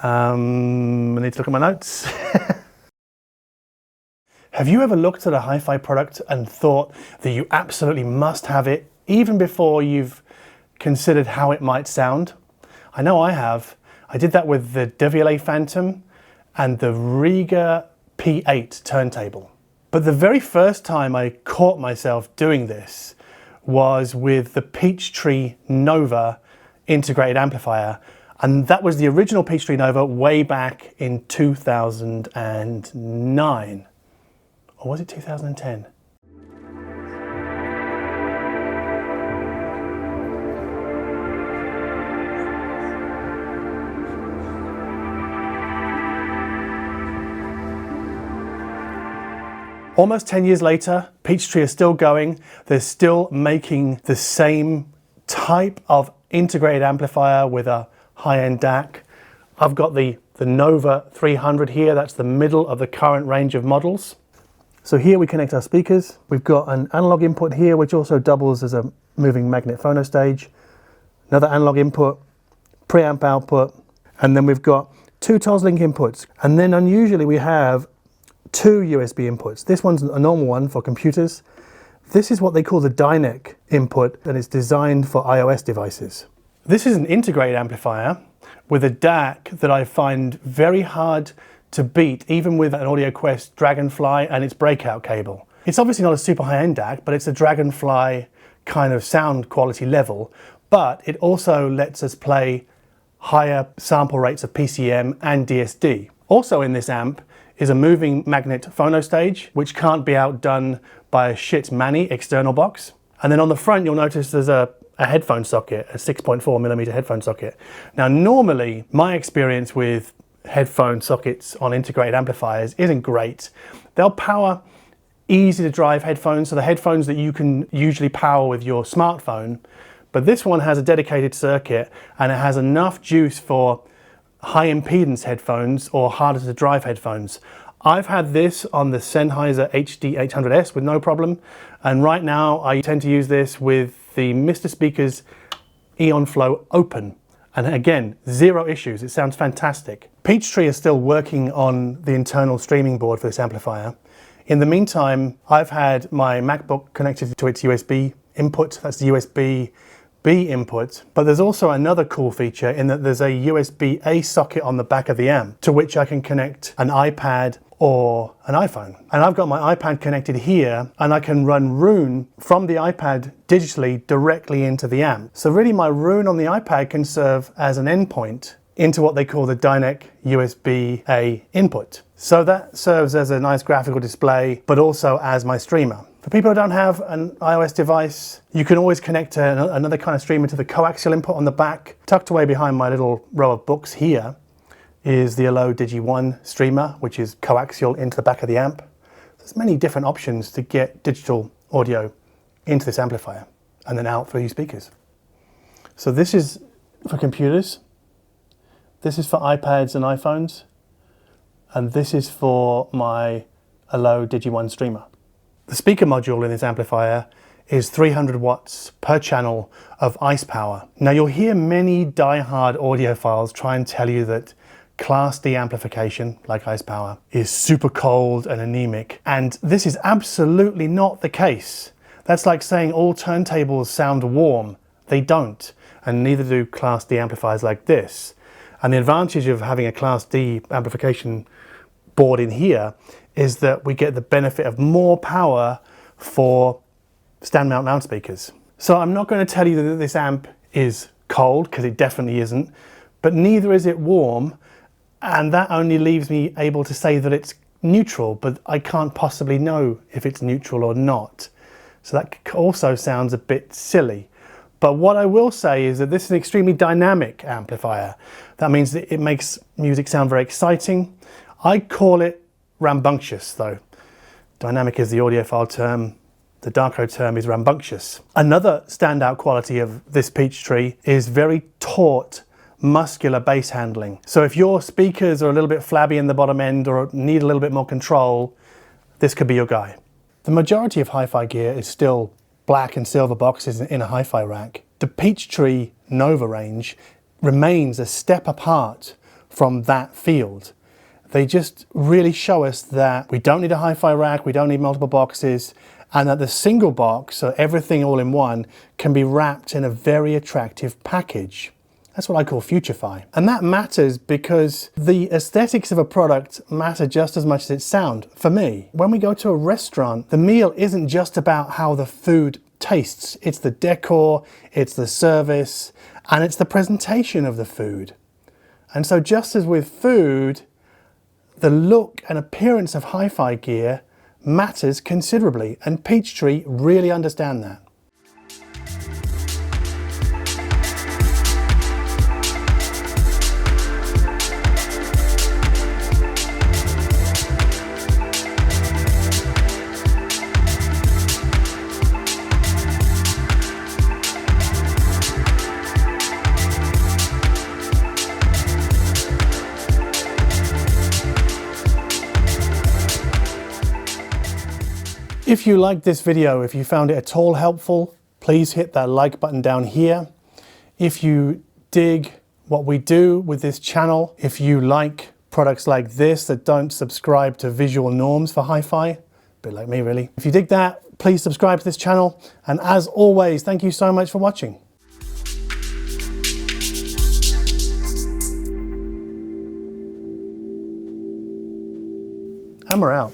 I need to look at my notes. Have you ever looked at a hi-fi product and thought that you absolutely must have it, even before you've considered how it might sound? I know I have. I did that with the Devialet Phantom and the Riga P8 turntable. But the very first time I caught myself doing this was with the Peachtree Nova integrated amplifier. And that was the original Peachtree Nova way back in 2009. Or was it 2010? Almost 10 years later, Peachtree is still going. They're still making the same type of integrated amplifier with a high-end DAC. I've got the nova300 here. That's the middle of the current range of models. So here we connect our speakers. We've got an analog input here, which also doubles as a moving magnet phono stage. Another analog input, preamp output, and then we've got two Toslink inputs. And then unusually we have two USB inputs. This one's a normal one for computers. This is what they call the Dynek input, and it's designed for iOS devices. This is an integrated amplifier with a DAC that I find very hard to beat, even with an AudioQuest Dragonfly and its breakout cable. It's obviously not a super high-end DAC, but it's a Dragonfly kind of sound quality level, but it also lets us play higher sample rates of PCM and DSD. Also in this amp is a moving magnet phono stage, which can't be outdone by a shit Manny external box. And then on the front, you'll notice there's a headphone socket, a 6.4mm headphone socket. Now, normally, my experience with headphone sockets on integrated amplifiers isn't great. They'll power easy to drive headphones, so the headphones that you can usually power with your smartphone, but this one has a dedicated circuit and it has enough juice for high impedance headphones or harder to drive headphones. I've had this on the Sennheiser HD800S with no problem, and right now I tend to use this with the Mr. Speakers Eon Flow Open. And again, zero issues, it sounds fantastic. Peachtree is still working on the internal streaming board for this amplifier. In the meantime, I've had my MacBook connected to its USB input, that's the USB-B input, but there's also another cool feature in that there's a USB-A socket on the back of the amp to which I can connect an iPad or an iPhone. And I've got my iPad connected here and I can run Roon from the iPad digitally directly into the amp. So really my Roon on the iPad can serve as an endpoint into what they call the Dynek USB-A input. So that serves as a nice graphical display, but also as my streamer. For people who don't have an iOS device, you can always connect another kind of streamer to the coaxial input on the back. Tucked away behind my little row of books here is the Allo Digi1 streamer, which is coaxial into the back of the amp. There's many different options to get digital audio into this amplifier and then out through your speakers. So this is for computers, this is for iPads and iPhones, and this is for my Allo Digi1 streamer. The speaker module in this amplifier is 300 watts per channel of ice power. Now you'll hear many die-hard audiophiles try and tell you that Class D amplification, like ice power, is super cold and anemic, and this is absolutely not the case. That's like saying all turntables sound warm. They don't, and neither do Class D amplifiers like this. And the advantage of having a Class D amplification board in here is that we get the benefit of more power for stand mount loudspeakers. So I'm not going to tell you that this amp is cold, because it definitely isn't, but neither is it warm, and that only leaves me able to say that it's neutral, but I can't possibly know if it's neutral or not. So that also sounds a bit silly. But what I will say is that this is an extremely dynamic amplifier. That means that it makes music sound very exciting. I call it rambunctious though. Dynamic is the audiophile term. The Darko term is rambunctious. Another standout quality of this Peachtree is very taut, muscular bass handling. So if your speakers are a little bit flabby in the bottom end or need a little bit more control, this could be your guy. The majority of hi-fi gear is still black and silver boxes in a hi-fi rack. The Peachtree Nova range remains a step apart from that field. They just really show us that we don't need a hi-fi rack, we don't need multiple boxes, and that the single box, so everything all in one, can be wrapped in a very attractive package. That's what I call future-fi. And that matters because the aesthetics of a product matter just as much as its sound, for me. When we go to a restaurant, the meal isn't just about how the food tastes. It's the decor, it's the service, and it's the presentation of the food. And so just as with food, the look and appearance of hi-fi gear matters considerably, and Peachtree really understand that. If you liked this video, if you found it at all helpful, please hit that like button down here. If you dig what we do with this channel, if you like products like this that don't subscribe to visual norms for hi-fi, a bit like me really. If you dig that, please subscribe to this channel. And as always, thank you so much for watching. And we're out.